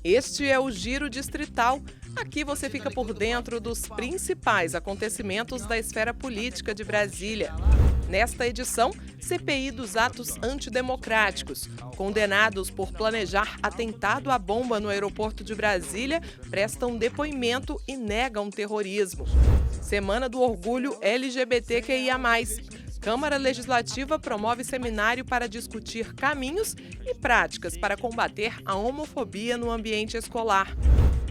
Este é o Giro Distrital. Aqui você fica por dentro dos principais acontecimentos da esfera política de Brasília. Nesta edição, CPI dos atos antidemocráticos. Condenados por planejar atentado à bomba no aeroporto de Brasília, prestam depoimento e negam terrorismo. Semana do Orgulho LGBTQIA+. Câmara Legislativa promove seminário para discutir caminhos e práticas para combater a homofobia no ambiente escolar.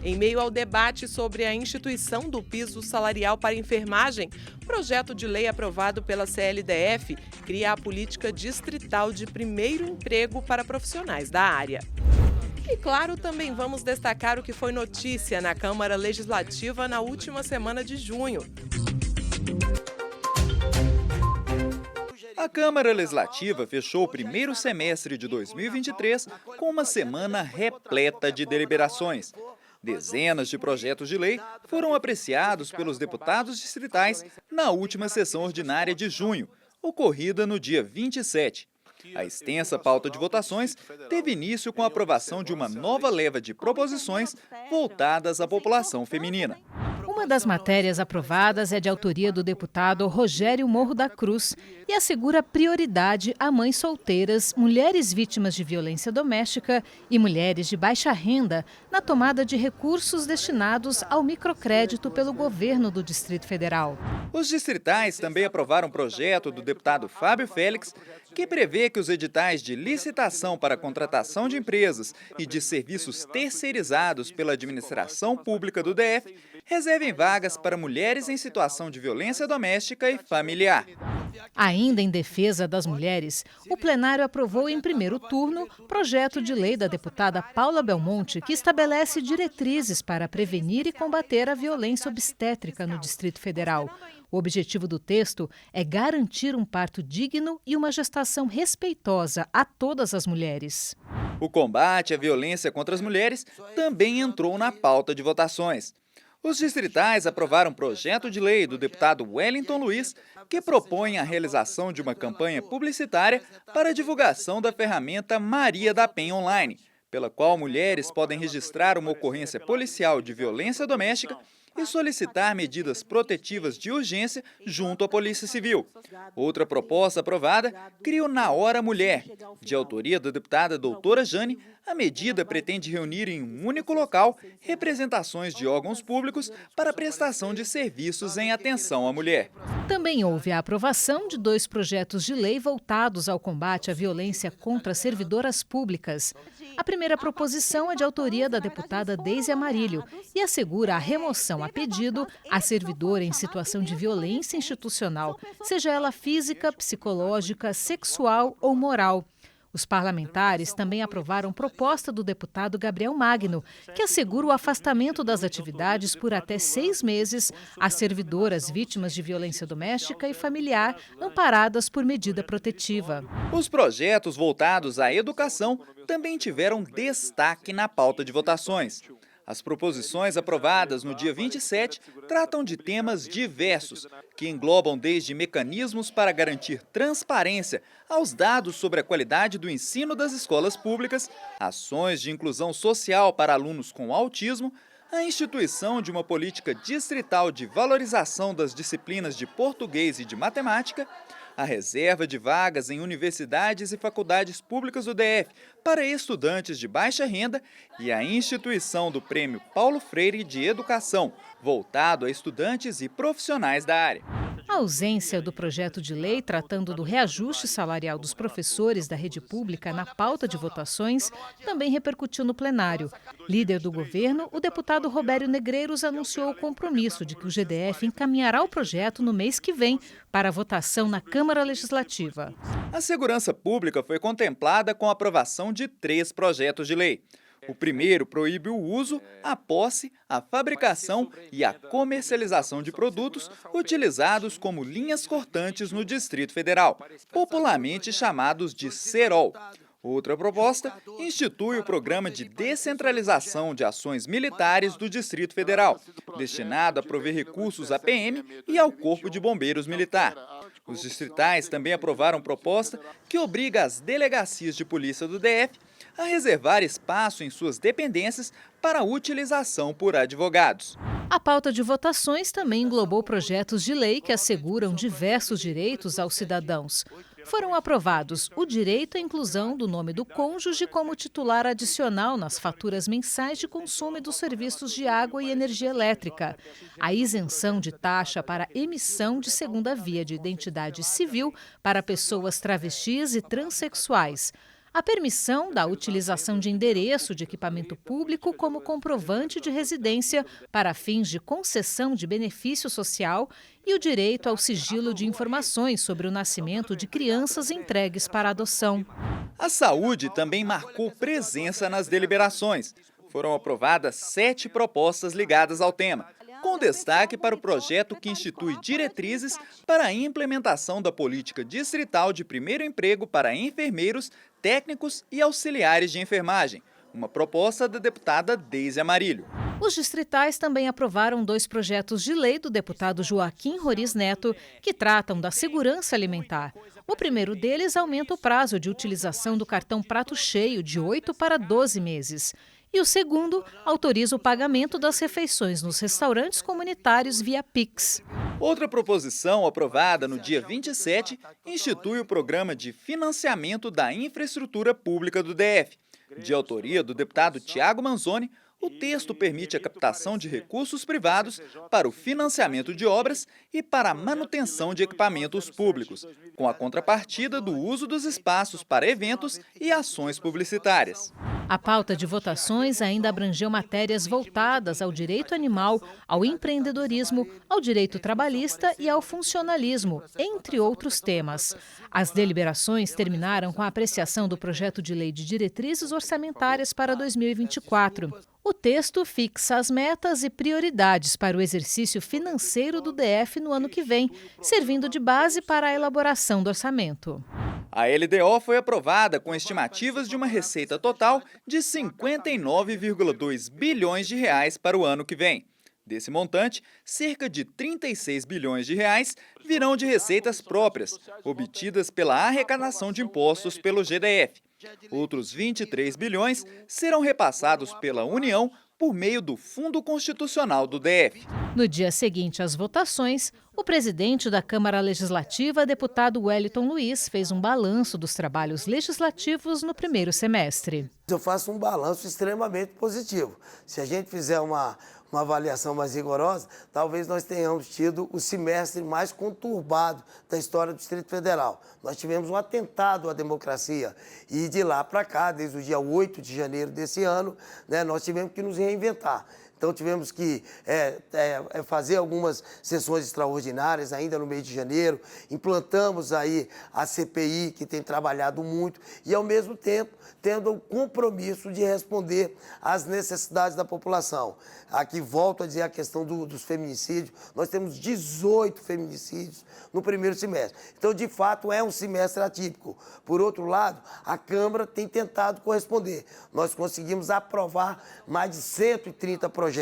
Em meio ao debate sobre a instituição do piso salarial para enfermagem, projeto de lei aprovado pela CLDF cria a política distrital de primeiro emprego para profissionais da área. E claro, também vamos destacar o que foi notícia na Câmara Legislativa na última semana de junho. A Câmara Legislativa fechou o primeiro semestre de 2023 com uma semana repleta de deliberações. Dezenas de projetos de lei foram apreciados pelos deputados distritais na última sessão ordinária de junho, ocorrida no dia 27. A extensa pauta de votações teve início com a aprovação de uma nova leva de proposições voltadas à população feminina. Uma das matérias aprovadas é de autoria do deputado Rogério Morro da Cruz e assegura prioridade a mães solteiras, mulheres vítimas de violência doméstica e mulheres de baixa renda na tomada de recursos destinados ao microcrédito pelo governo do Distrito Federal. Os distritais também aprovaram um projeto do deputado Fábio Félix que prevê que os editais de licitação para contratação de empresas e de serviços terceirizados pela administração pública do DF reservem vagas para mulheres em situação de violência doméstica e familiar. Ainda em defesa das mulheres, o plenário aprovou em primeiro turno projeto de lei da deputada Paula Belmonte que estabelece diretrizes para prevenir e combater a violência obstétrica no Distrito Federal. O objetivo do texto é garantir um parto digno e uma gestação respeitosa a todas as mulheres. O combate à violência contra as mulheres também entrou na pauta de votações. Os distritais aprovaram um projeto de lei do deputado Wellington Luiz que propõe a realização de uma campanha publicitária para a divulgação da ferramenta Maria da Penha Online, pela qual mulheres podem registrar uma ocorrência policial de violência doméstica e solicitar medidas protetivas de urgência junto à Polícia Civil. Outra proposta aprovada cria o Na Hora Mulher. De autoria da deputada doutora Jane, a medida pretende reunir em um único local representações de órgãos públicos para a prestação de serviços em atenção à mulher. Também houve a aprovação de 2 projetos de lei voltados ao combate à violência contra servidoras públicas. A primeira proposição é de autoria da deputada Deise Amarilho e assegura a remoção a pedido à servidora em situação de violência institucional, seja ela física, psicológica, sexual ou moral. Os parlamentares também aprovaram proposta do deputado Gabriel Magno, que assegura o afastamento das atividades por até 6 meses às servidoras vítimas de violência doméstica e familiar amparadas por medida protetiva. Os projetos voltados à educação também tiveram destaque na pauta de votações. As proposições aprovadas no dia 27 tratam de temas diversos, que englobam desde mecanismos para garantir transparência aos dados sobre a qualidade do ensino das escolas públicas, ações de inclusão social para alunos com autismo, a instituição de uma política distrital de valorização das disciplinas de português e de matemática, a reserva de vagas em universidades e faculdades públicas do DF para estudantes de baixa renda e a instituição do Prêmio Paulo Freire de Educação, voltado a estudantes e profissionais da área. A ausência do projeto de lei tratando do reajuste salarial dos professores da rede pública na pauta de votações também repercutiu no plenário. Líder do governo, o deputado Robério Negreiros anunciou o compromisso de que o GDF encaminhará o projeto no mês que vem para votação na Câmara Legislativa. A segurança pública foi contemplada com a aprovação de 3 projetos de lei. O primeiro proíbe o uso, a posse, a fabricação e a comercialização de produtos utilizados como linhas cortantes no Distrito Federal, popularmente chamados de cerol. Outra proposta institui o Programa de Descentralização de Ações Militares do Distrito Federal, destinado a prover recursos à PM e ao Corpo de Bombeiros Militar. Os distritais também aprovaram proposta que obriga as delegacias de polícia do DF a reservar espaço em suas dependências para utilização por advogados. A pauta de votações também englobou projetos de lei que asseguram diversos direitos aos cidadãos. Foram aprovados o direito à inclusão do nome do cônjuge como titular adicional nas faturas mensais de consumo dos serviços de água e energia elétrica, a isenção de taxa para emissão de segunda via de identidade civil para pessoas travestis e transexuais, a permissão da utilização de endereço de equipamento público como comprovante de residência para fins de concessão de benefício social e o direito ao sigilo de informações sobre o nascimento de crianças entregues para adoção. A saúde também marcou presença nas deliberações. Foram aprovadas 7 propostas ligadas ao tema, com destaque para o projeto que institui diretrizes para a implementação da política distrital de primeiro emprego para enfermeiros, técnicos e auxiliares de enfermagem, uma proposta da deputada Deise Amarilho. Os distritais também aprovaram 2 projetos de lei do deputado Joaquim Roriz Neto, que tratam da segurança alimentar. O primeiro deles aumenta o prazo de utilização do cartão Prato Cheio de 8 para 12 meses. E o segundo autoriza o pagamento das refeições nos restaurantes comunitários via Pix. Outra proposição aprovada no dia 27 institui o Programa de Financiamento da Infraestrutura Pública do DF. De autoria do deputado Tiago Manzoni, o texto permite a captação de recursos privados para o financiamento de obras e para a manutenção de equipamentos públicos, com a contrapartida do uso dos espaços para eventos e ações publicitárias. A pauta de votações ainda abrangeu matérias voltadas ao direito animal, ao empreendedorismo, ao direito trabalhista e ao funcionalismo, entre outros temas. As deliberações terminaram com a apreciação do projeto de lei de diretrizes orçamentárias para 2024. O texto fixa as metas e prioridades para o exercício financeiro do DF no ano que vem, servindo de base para a elaboração do orçamento. A LDO foi aprovada com estimativas de uma receita total de 59,2 bilhões de reais para o ano que vem. Desse montante, cerca de 36 bilhões de reais virão de receitas próprias, obtidas pela arrecadação de impostos pelo GDF. Outros 23 bilhões serão repassados pela União por meio do Fundo Constitucional do DF. No dia seguinte às votações, o presidente da Câmara Legislativa, deputado Wellington Luiz, fez um balanço dos trabalhos legislativos no primeiro semestre. Eu faço um balanço extremamente positivo. Se a gente fizer uma avaliação mais rigorosa, talvez nós tenhamos tido o semestre mais conturbado da história do Distrito Federal. Nós tivemos um atentado à democracia e de lá para cá, desde o dia 8 de janeiro desse ano, nós tivemos que nos reinventar. Então, tivemos que fazer algumas sessões extraordinárias ainda no mês de janeiro, implantamos aí a CPI, que tem trabalhado muito, e, ao mesmo tempo, tendo o compromisso de responder às necessidades da população. Aqui, volto a dizer a questão dos feminicídios, nós temos 18 feminicídios no primeiro semestre. Então, de fato, é um semestre atípico. Por outro lado, a Câmara tem tentado corresponder. Nós conseguimos aprovar mais de 130 projetos,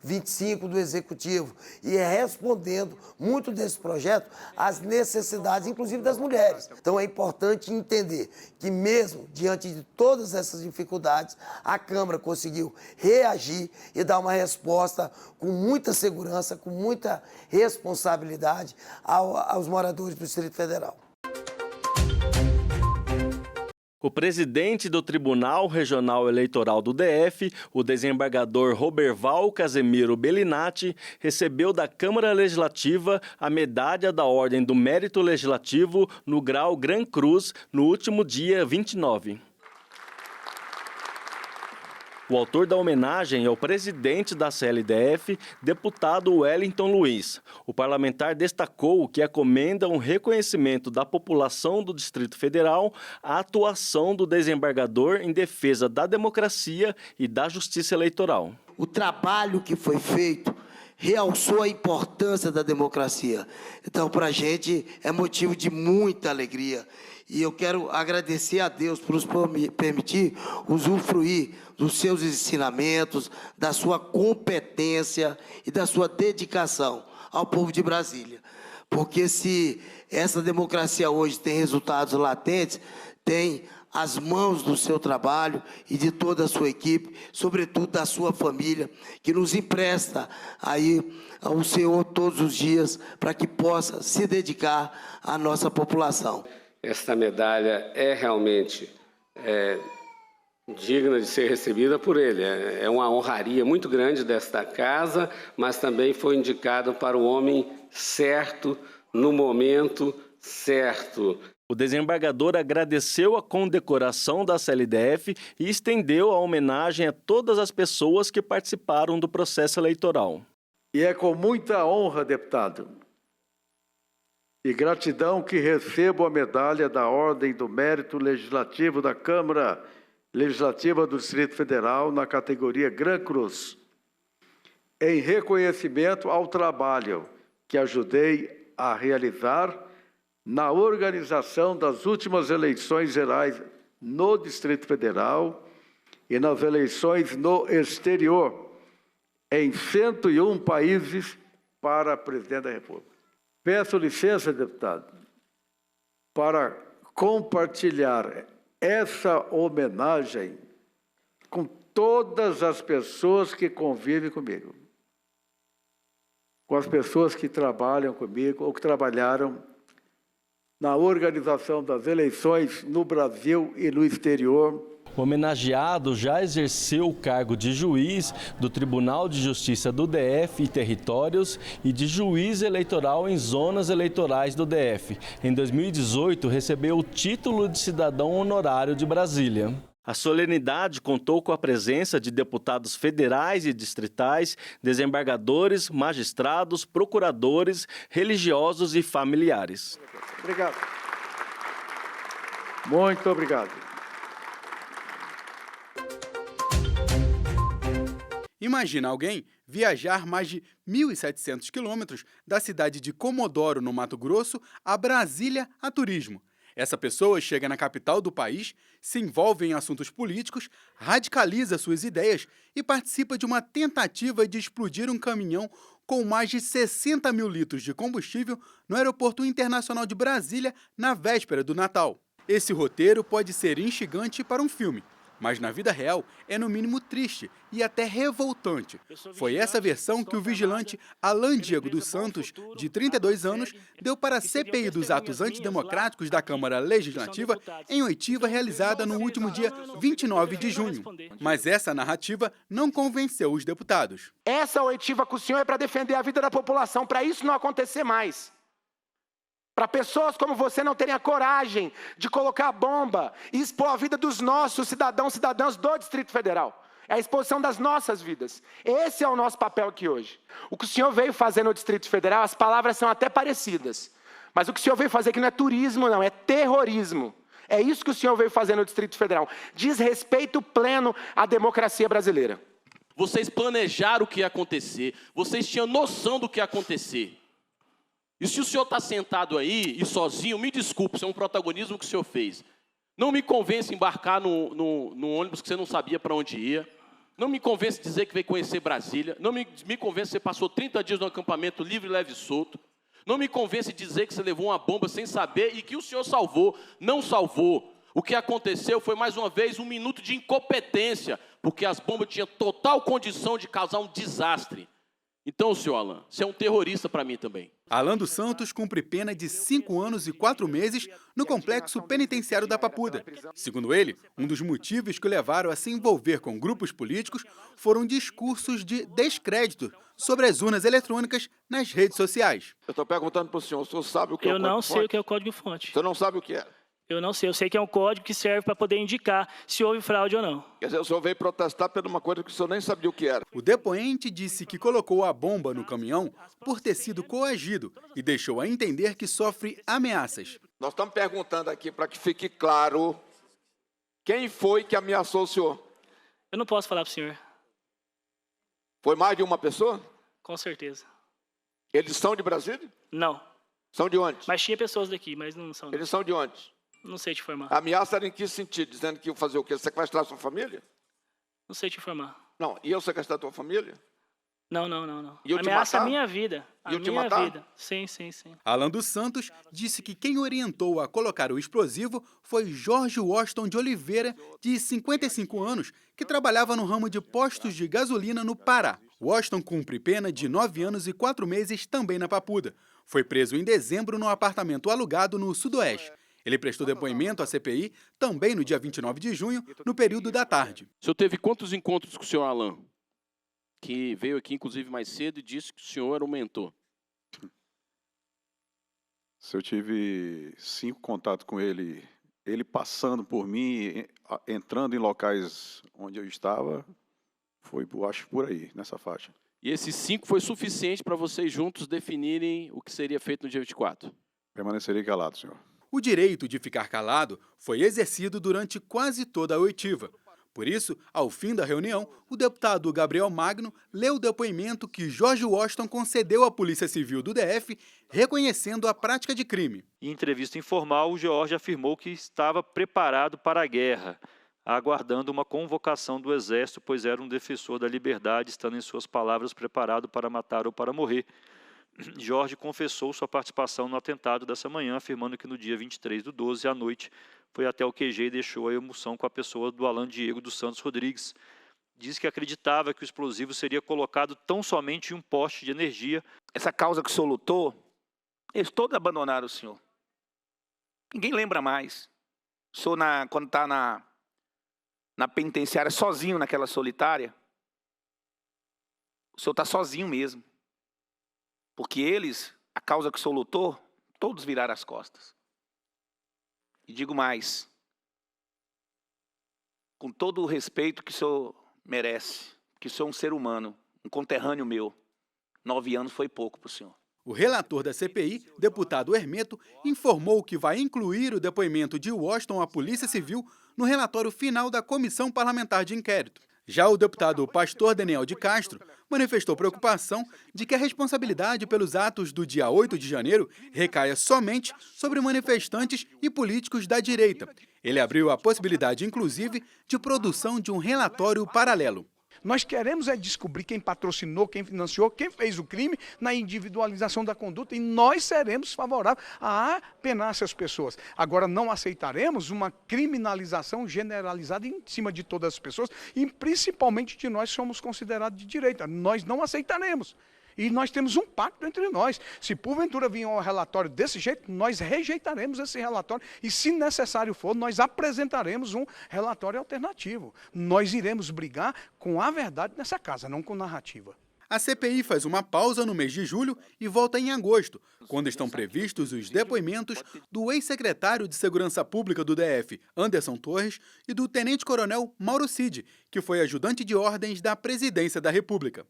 25 do Executivo, e respondendo muito desse projeto às necessidades, inclusive das mulheres. Então é importante entender que mesmo diante de todas essas dificuldades, a Câmara conseguiu reagir e dar uma resposta com muita segurança, com muita responsabilidade aos moradores do Distrito Federal. O presidente do Tribunal Regional Eleitoral do DF, o desembargador Roberval Casemiro Bellinati, recebeu da Câmara Legislativa a medalha da Ordem do Mérito Legislativo no grau Gran Cruz no último dia 29. O autor da homenagem é o presidente da CLDF, deputado Wellington Luiz. O parlamentar destacou que acomenda um reconhecimento da população do Distrito Federal à atuação do desembargador em defesa da democracia e da justiça eleitoral. O trabalho que foi feito realçou a importância da democracia. Então, para a gente, é motivo de muita alegria. E eu quero agradecer a Deus por nos permitir usufruir dos seus ensinamentos, da sua competência e da sua dedicação ao povo de Brasília. Porque se essa democracia hoje tem resultados latentes, tem as mãos do seu trabalho e de toda a sua equipe, sobretudo da sua família, que nos empresta aí ao Senhor todos os dias para que possa se dedicar à nossa população. Esta medalha é realmente digna de ser recebida por ele. É uma honraria muito grande desta casa, mas também foi indicado para o homem certo, no momento certo. O desembargador agradeceu a condecoração da CLDF e estendeu a homenagem a todas as pessoas que participaram do processo eleitoral. E é com muita honra, deputado, e gratidão que recebo a medalha da Ordem do Mérito Legislativo da Câmara Legislativa do Distrito Federal na categoria Gran Cruz, em reconhecimento ao trabalho que ajudei a realizar na organização das últimas eleições gerais no Distrito Federal e nas eleições no exterior, em 101 países para presidente da República. Peço licença, deputado, para compartilhar essa homenagem com todas as pessoas que convivem comigo, com as pessoas que trabalham comigo ou que trabalharam na organização das eleições no Brasil e no exterior. O homenageado já exerceu o cargo de juiz do Tribunal de Justiça do DF e Territórios e de juiz eleitoral em zonas eleitorais do DF. Em 2018, recebeu o título de cidadão honorário de Brasília. A solenidade contou com a presença de deputados federais e distritais, desembargadores, magistrados, procuradores, religiosos e familiares. Obrigado. Muito obrigado. Imagina alguém viajar mais de 1.700 quilômetros da cidade de Comodoro, no Mato Grosso, a Brasília a turismo. Essa pessoa chega na capital do país, se envolve em assuntos políticos, radicaliza suas ideias e participa de uma tentativa de explodir um caminhão com mais de 60 mil litros de combustível no Aeroporto Internacional de Brasília na véspera do Natal. Esse roteiro pode ser instigante para um filme, mas na vida real é no mínimo triste e até revoltante. Foi essa versão que o vigilante Alan Diego dos Santos, de 32 anos, deu para a CPI dos atos antidemocráticos da Câmara Legislativa em oitiva realizada no último dia 29 de junho. Mas essa narrativa não convenceu os deputados. Essa oitiva com o senhor é para defender a vida da população, para isso não acontecer mais. Para pessoas como você não terem a coragem de colocar a bomba e expor a vida dos nossos cidadãs do Distrito Federal. É a exposição das nossas vidas. Esse é o nosso papel aqui hoje. O que o senhor veio fazer no Distrito Federal, as palavras são até parecidas. Mas o que o senhor veio fazer aqui não é turismo, não, é terrorismo. É isso que o senhor veio fazer no Distrito Federal. Desrespeito pleno à democracia brasileira. Vocês planejaram o que ia acontecer. Vocês tinham noção do que ia acontecer. E se o senhor está sentado aí e sozinho, me desculpe, isso é um protagonismo que o senhor fez. Não me convence a embarcar no ônibus que você não sabia para onde ia. Não me convence a dizer que veio conhecer Brasília. Não me convence que você passou 30 dias no acampamento livre, leve e solto. Não me convence a dizer que você levou uma bomba sem saber e que o senhor salvou. Não salvou. O que aconteceu foi, mais uma vez, um minuto de incompetência, porque as bombas tinham total condição de causar um desastre. Então, senhor Alan, você é um terrorista para mim também. Alan dos Santos cumpre pena de 5 anos e 4 meses no complexo penitenciário da Papuda. Segundo ele, um dos motivos que o levaram a se envolver com grupos políticos foram discursos de descrédito sobre as urnas eletrônicas nas redes sociais. Eu estou perguntando para o senhor sabe o que é o código-fonte? Eu não sei o que é o código-fonte. Você não sabe o que é? Eu não sei, eu sei que é um código que serve para poder indicar se houve fraude ou não. Quer dizer, o senhor veio protestar por uma coisa que o senhor nem sabia o que era. O depoente disse que colocou a bomba no caminhão por ter sido coagido e deixou a entender que sofre ameaças. Nós estamos perguntando aqui para que fique claro quem foi que ameaçou o senhor. Eu não posso falar para o senhor. Foi mais de uma pessoa? Com certeza. Eles são de Brasília? Não. São de onde? Mas tinha pessoas daqui, mas não são. Eles são de onde? Não sei te informar. A ameaça era em que sentido? Dizendo que ia fazer o quê? Sequestrar a sua família? Não sei te informar. Não, e eu sequestrar a tua família? Não. Iam te Ameaça matar? a minha vida. Iam te matar? Sim. Alan dos Santos disse que quem orientou a colocar o explosivo foi Jorge Washington de Oliveira, de 55 anos, que trabalhava no ramo de postos de gasolina no Pará. Washington cumpre pena de 9 anos e 4 meses também na Papuda. Foi preso em dezembro no apartamento alugado no Sudoeste. Ele prestou depoimento à CPI também no dia 29 de junho, no período da tarde. O senhor teve quantos encontros com o senhor Alan? Que veio aqui, inclusive, mais cedo e disse que o senhor era um mentor. Se eu tive 5 contatos com ele, ele passando por mim, entrando em locais onde eu estava, foi, acho, por aí, nessa faixa. E esses 5 foi suficiente para vocês juntos definirem o que seria feito no dia 24? Permanecerei calado, senhor. O direito de ficar calado foi exercido durante quase toda a oitiva. Por isso, ao fim da reunião, o deputado Gabriel Magno leu o depoimento que Jorge Washington concedeu à Polícia Civil do DF, reconhecendo a prática de crime. Em entrevista informal, o Jorge afirmou que estava preparado para a guerra, aguardando uma convocação do Exército, pois era um defensor da liberdade, estando em suas palavras preparado para matar ou para morrer. Jorge confessou sua participação no atentado dessa manhã, afirmando que no dia 23/12, à noite, foi até o QG e deixou a emoção com a pessoa do Alan Diego dos Santos Rodrigues. Diz que acreditava que o explosivo seria colocado tão somente em um poste de energia. Essa causa que o senhor lutou, eles todos abandonaram o senhor. Ninguém lembra mais. O senhor, quando está na penitenciária, sozinho naquela solitária, o senhor está sozinho mesmo. Porque eles, a causa que o senhor lutou, todos viraram as costas. E digo mais, com todo o respeito que o senhor merece, que o senhor é um ser humano, um conterrâneo meu, 9 anos foi pouco para o senhor. O relator da CPI, deputado Hermeto, informou que vai incluir o depoimento de Washington à Polícia Civil no relatório final da Comissão Parlamentar de Inquérito. Já o deputado Pastor Daniel de Castro manifestou preocupação de que a responsabilidade pelos atos do dia 8 de janeiro recaia somente sobre manifestantes e políticos da direita. Ele abriu a possibilidade, inclusive, de produção de um relatório paralelo. Nós queremos descobrir quem patrocinou, quem financiou, quem fez o crime na individualização da conduta e nós seremos favoráveis a penar essas pessoas. Agora, não aceitaremos uma criminalização generalizada em cima de todas as pessoas e principalmente de nós que somos considerados de direita. Nós não aceitaremos. E nós temos um pacto entre nós. Se porventura vir um relatório desse jeito, nós rejeitaremos esse relatório e, se necessário for, nós apresentaremos um relatório alternativo. Nós iremos brigar com a verdade nessa casa, não com narrativa. A CPI faz uma pausa no mês de julho e volta em agosto, quando estão previstos os depoimentos do ex-secretário de Segurança Pública do DF, Anderson Torres, e do tenente-coronel Mauro Cid, que foi ajudante de ordens da Presidência da República.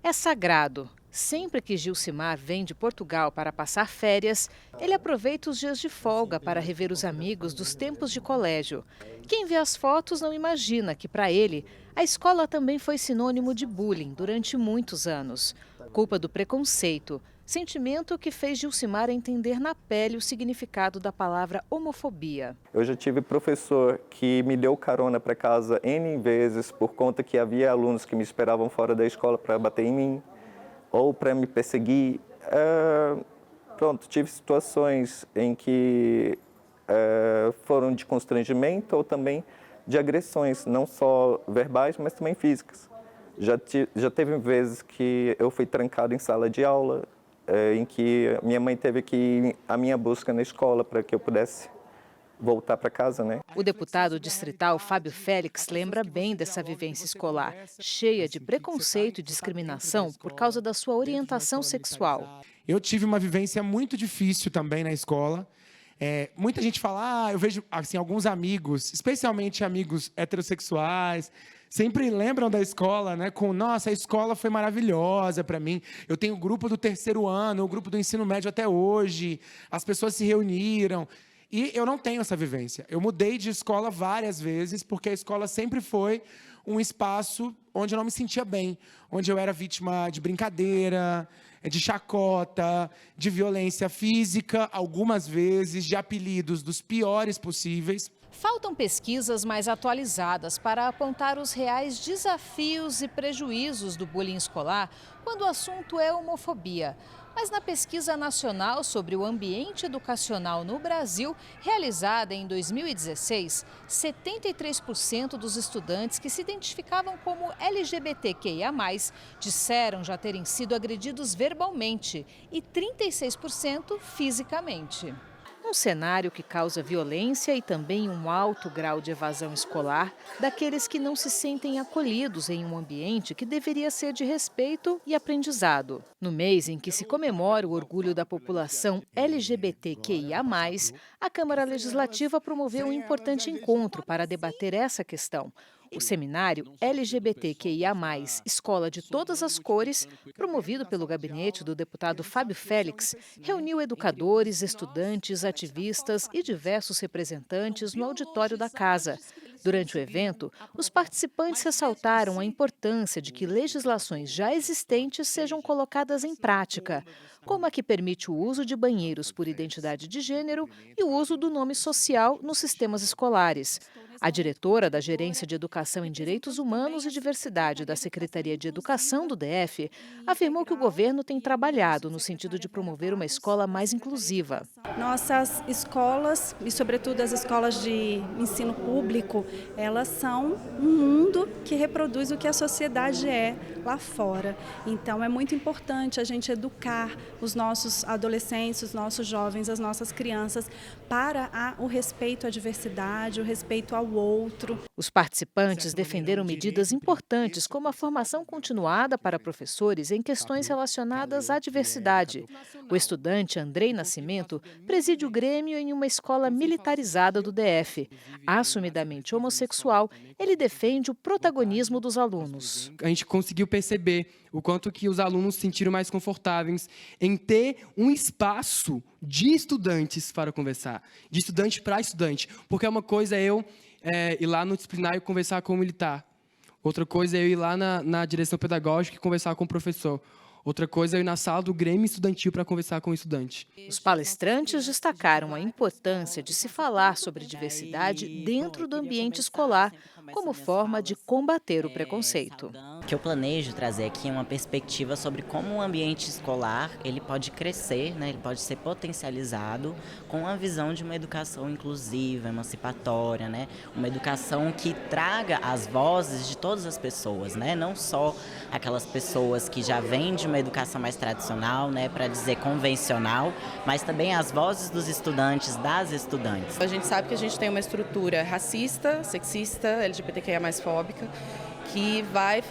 É sagrado. Sempre que Gilcimar vem de Portugal para passar férias, ele aproveita os dias de folga para rever os amigos dos tempos de colégio. Quem vê as fotos não imagina que, para ele, a escola também foi sinônimo de bullying durante muitos anos. Culpa do preconceito, sentimento que fez Gilcimar entender na pele o significado da palavra homofobia. Eu já tive professor que me deu carona para casa N vezes por conta que havia alunos que me esperavam fora da escola para bater em mim ou para me perseguir. Tive situações em que foram de constrangimento ou também de agressões, não só verbais, mas também físicas. Já teve vezes que eu fui trancado em sala de aula, em que minha mãe teve que ir à minha busca na escola para que eu pudesse voltar para casa, né? O deputado distrital Fábio Félix lembra bem dessa vivência escolar, cheia de preconceito e discriminação por causa da sua orientação sexual. Eu tive uma vivência muito difícil também na escola. Muita gente fala, eu vejo assim, alguns amigos, especialmente amigos heterossexuais, sempre lembram da escola, né? Nossa, a escola foi maravilhosa para mim. Eu tenho o grupo do 3º ano, o grupo do ensino médio até hoje. As pessoas se reuniram. E eu não tenho essa vivência. Eu mudei de escola várias vezes, porque a escola sempre foi um espaço onde eu não me sentia bem, onde eu era vítima de brincadeira, de chacota, de violência física, algumas vezes, de apelidos dos piores possíveis. Faltam pesquisas mais atualizadas para apontar os reais desafios e prejuízos do bullying escolar quando o assunto é homofobia. Mas na pesquisa nacional sobre o ambiente educacional no Brasil, realizada em 2016, 73% dos estudantes que se identificavam como LGBTQIA+, disseram já terem sido agredidos verbalmente e 36% fisicamente. Um cenário que causa violência e também um alto grau de evasão escolar daqueles que não se sentem acolhidos em um ambiente que deveria ser de respeito e aprendizado. No mês em que se comemora o orgulho da população LGBTQIA+, a Câmara Legislativa promoveu um importante encontro para debater essa questão. O seminário LGBTQIA+, Escola de Todas as Cores, promovido pelo gabinete do deputado Fábio Félix, reuniu educadores, estudantes, ativistas e diversos representantes no auditório da casa. Durante o evento, os participantes ressaltaram a importância de que legislações já existentes sejam colocadas em prática, como a que permite o uso de banheiros por identidade de gênero e o uso do nome social nos sistemas escolares. A diretora da Gerência de Educação em Direitos Humanos e Diversidade da Secretaria de Educação do DF afirmou que o governo tem trabalhado no sentido de promover uma escola mais inclusiva. Nossas escolas, e sobretudo as escolas de ensino público, elas são um mundo que reproduz o que a sociedade é lá fora. Então é muito importante a gente educar os nossos adolescentes, os nossos jovens, as nossas crianças para o respeito à diversidade, o respeito ao outro. Os participantes defenderam medidas importantes, como a formação continuada para professores em questões relacionadas à diversidade. O estudante Andrei Nascimento preside o Grêmio em uma escola militarizada do DF. Assumidamente homossexual, ele defende o protagonismo dos alunos. A gente conseguiu perceber o quanto que os alunos se sentiram mais confortáveis em ter um espaço de estudantes para conversar, de estudante para estudante, porque uma coisa é eu ir lá no disciplinário conversar com o militar, outra coisa é eu ir lá na direção pedagógica e conversar com o professor. Outra coisa é ir na sala do Grêmio Estudantil para conversar com o estudante. Os palestrantes destacaram a importância de se falar sobre diversidade dentro do ambiente escolar, como forma de combater o preconceito. O que eu planejo trazer aqui é uma perspectiva sobre como o ambiente escolar ele pode crescer, né? Ele pode ser potencializado com a visão de uma educação inclusiva, emancipatória, né? Uma educação que traga as vozes de todas as pessoas, né? Não só aquelas pessoas que já vêm de uma educação mais tradicional, né, para dizer convencional, mas também as vozes dos estudantes, das estudantes. A gente sabe que a gente tem uma estrutura racista, sexista, LGBTQIA+, fóbica, que vai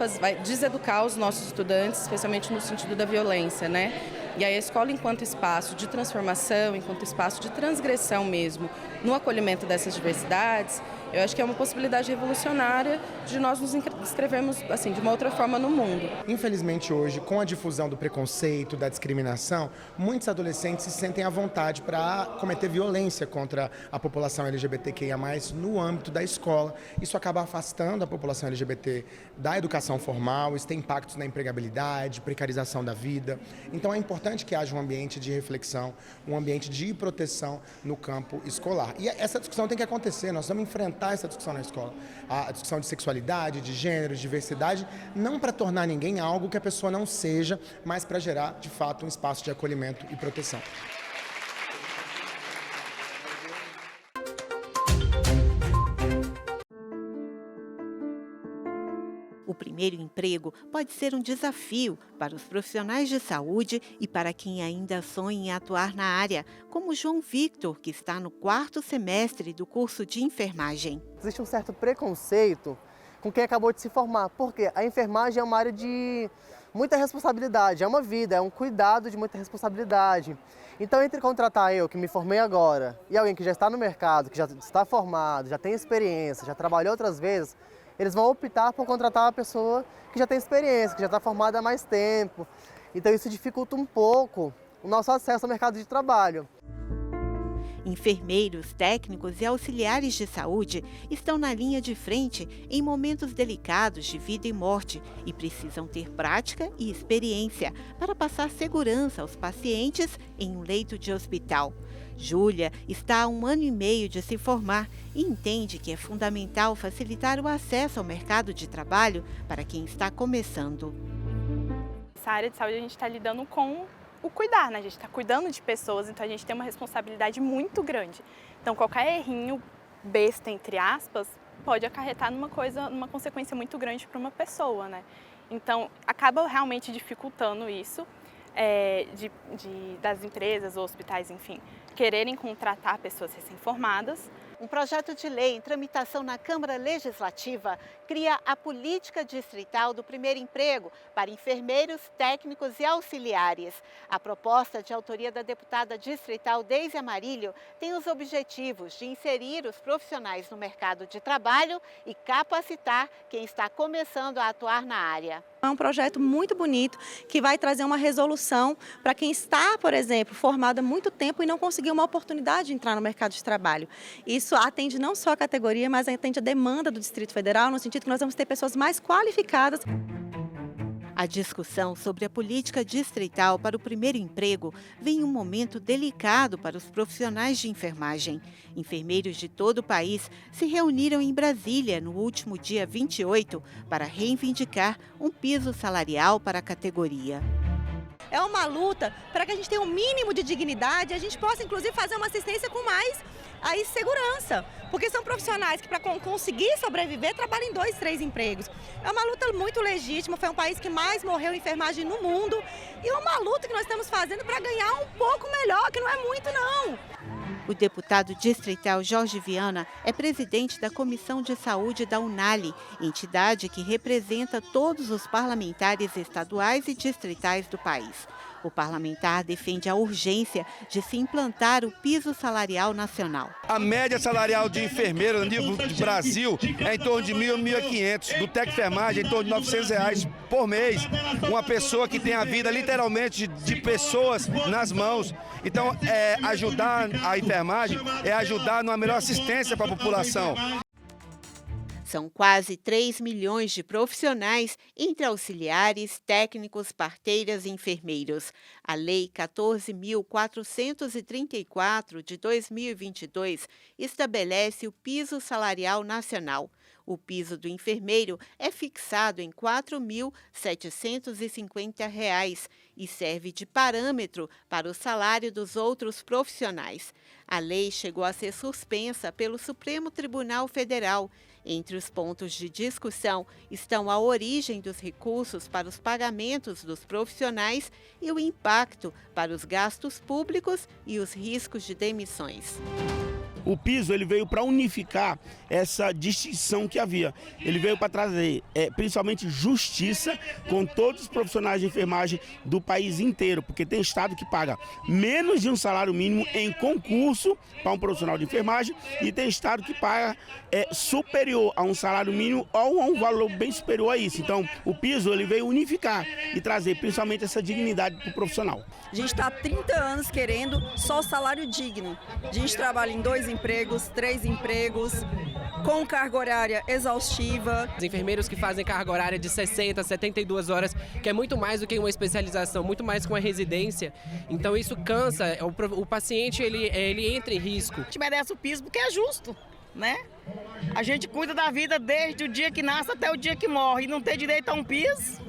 deseducar os nossos estudantes, especialmente no sentido da violência, né? E aí a escola, enquanto espaço de transformação, enquanto espaço de transgressão mesmo, no acolhimento dessas diversidades, eu acho que é uma possibilidade revolucionária de nós nos inscrevermos assim, de uma outra forma no mundo. Infelizmente hoje, com a difusão do preconceito, da discriminação, muitos adolescentes se sentem à vontade para cometer violência contra a população LGBTQIA+, no âmbito da escola. Isso acaba afastando a população LGBT da educação formal, isso tem impactos na empregabilidade, precarização da vida. Então é importante que haja um ambiente de reflexão, um ambiente de proteção no campo escolar. E essa discussão tem que acontecer, nós vamos enfrentar essa discussão na escola. A discussão de sexualidade, de gênero, de diversidade, não para tornar ninguém algo que a pessoa não seja, mas para gerar, de fato, um espaço de acolhimento e proteção. O primeiro emprego pode ser um desafio para os profissionais de saúde e para quem ainda sonha em atuar na área, como João Victor, que está no 4º semestre do curso de enfermagem. Existe um certo preconceito com quem acabou de se formar, porque a enfermagem é uma área de muita responsabilidade, é uma vida, é um cuidado de muita responsabilidade. Então, entre contratar eu, que me formei agora, e alguém que já está no mercado, que já está formado, já tem experiência, já trabalhou outras vezes, eles vão optar por contratar uma pessoa que já tem experiência, que já está formada há mais tempo. Então isso dificulta um pouco o nosso acesso ao mercado de trabalho. Enfermeiros, técnicos e auxiliares de saúde estão na linha de frente em momentos delicados de vida e morte e precisam ter prática e experiência para passar segurança aos pacientes em um leito de hospital. Júlia está há 1 ano e meio de se formar e entende que é fundamental facilitar o acesso ao mercado de trabalho para quem está começando. Nessa área de saúde a gente está lidando com o cuidar, né? A gente está cuidando de pessoas, então a gente tem uma responsabilidade muito grande. Então qualquer errinho besta, entre aspas, pode acarretar numa consequência muito grande para uma pessoa, né? Então acaba realmente dificultando isso das empresas ou hospitais, enfim, quererem contratar pessoas recém-formadas. Um projeto de lei em tramitação na Câmara Legislativa cria a política distrital do primeiro emprego para enfermeiros, técnicos e auxiliares. A proposta, de autoria da deputada distrital Deise Amarilho, tem os objetivos de inserir os profissionais no mercado de trabalho e capacitar quem está começando a atuar na área. É um projeto muito bonito que vai trazer uma resolução para quem está, por exemplo, formado há muito tempo e não conseguiu uma oportunidade de entrar no mercado de trabalho. Isso atende não só a categoria, mas atende a demanda do Distrito Federal, no sentido que nós vamos ter pessoas mais qualificadas. A discussão sobre a política distrital para o primeiro emprego vem em um momento delicado para os profissionais de enfermagem. Enfermeiros de todo o país se reuniram em Brasília no último dia 28 para reivindicar um piso salarial para a categoria. É uma luta para que a gente tenha um mínimo de dignidade e a gente possa, inclusive, fazer uma assistência com mais segurança. Porque são profissionais que, para conseguir sobreviver, trabalham em 2, 3 empregos. É uma luta muito legítima, foi um país que mais morreu em enfermagem no mundo. E é uma luta que nós estamos fazendo para ganhar um pouco melhor, que não é muito, não. O deputado distrital Jorge Viana é presidente da Comissão de Saúde da UNALI, entidade que representa todos os parlamentares estaduais e distritais do país. O parlamentar defende a urgência de se implantar o piso salarial nacional. A média salarial de enfermeiro no nível do Brasil é em torno de R$ 1.000, R$ 1.500. Do técnico de enfermagem, em torno de R$ 900 por mês. Uma pessoa que tem a vida literalmente de pessoas nas mãos. Então, ajudar a enfermagem é ajudar numa melhor assistência para a população. São quase 3 milhões de profissionais, entre auxiliares, técnicos, parteiras e enfermeiros. A Lei 14.434 de 2022 estabelece o piso salarial nacional. O piso do enfermeiro é fixado em R$ 4.750 e serve de parâmetro para o salário dos outros profissionais. A lei chegou a ser suspensa pelo Supremo Tribunal Federal. Entre os pontos de discussão estão a origem dos recursos para os pagamentos dos profissionais e o impacto para os gastos públicos e os riscos de demissões. O piso ele veio para unificar essa distinção que havia. Ele veio para trazer principalmente justiça com todos os profissionais de enfermagem do país inteiro, porque tem estado que paga menos de um salário mínimo em concurso para um profissional de enfermagem e tem estado que paga superior a um salário mínimo ou a um valor bem superior a isso. Então, o piso ele veio unificar e trazer principalmente essa dignidade para o profissional. A gente está há 30 anos querendo só salário digno. A gente trabalha em 2 empregos, 3 empregos, com carga horária exaustiva. Os enfermeiros que fazem carga horária de 60, 72 horas, que é muito mais do que uma especialização, muito mais que uma residência. Então isso cansa, o paciente ele entra em risco. A gente merece o piso porque é justo, né? A gente cuida da vida desde o dia que nasce até o dia que morre e não tem direito a um piso.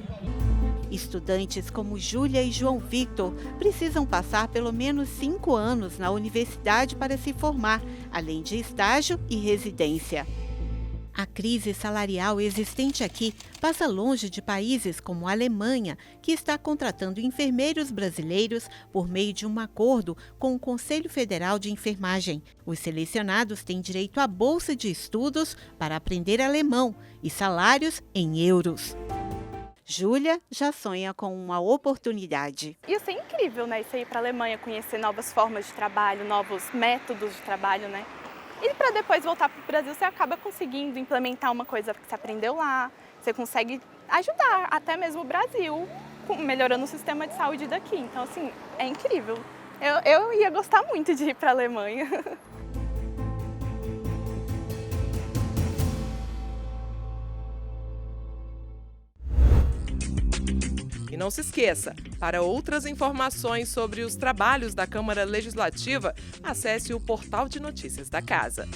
Estudantes como Júlia e João Victor precisam passar pelo menos 5 anos na universidade para se formar, além de estágio e residência. A crise salarial existente aqui passa longe de países como a Alemanha, que está contratando enfermeiros brasileiros por meio de um acordo com o Conselho Federal de Enfermagem. Os selecionados têm direito à bolsa de estudos para aprender alemão e salários em euros. Júlia já sonha com uma oportunidade. Isso é incrível, né? Isso aí para a Alemanha, conhecer novas formas de trabalho, novos métodos de trabalho, né? E para depois voltar para o Brasil, você acaba conseguindo implementar uma coisa que você aprendeu lá, você consegue ajudar até mesmo o Brasil, melhorando o sistema de saúde daqui. Então, assim, é incrível. Eu ia gostar muito de ir para a Alemanha. E não se esqueça, para outras informações sobre os trabalhos da Câmara Legislativa, acesse o portal de notícias da Casa.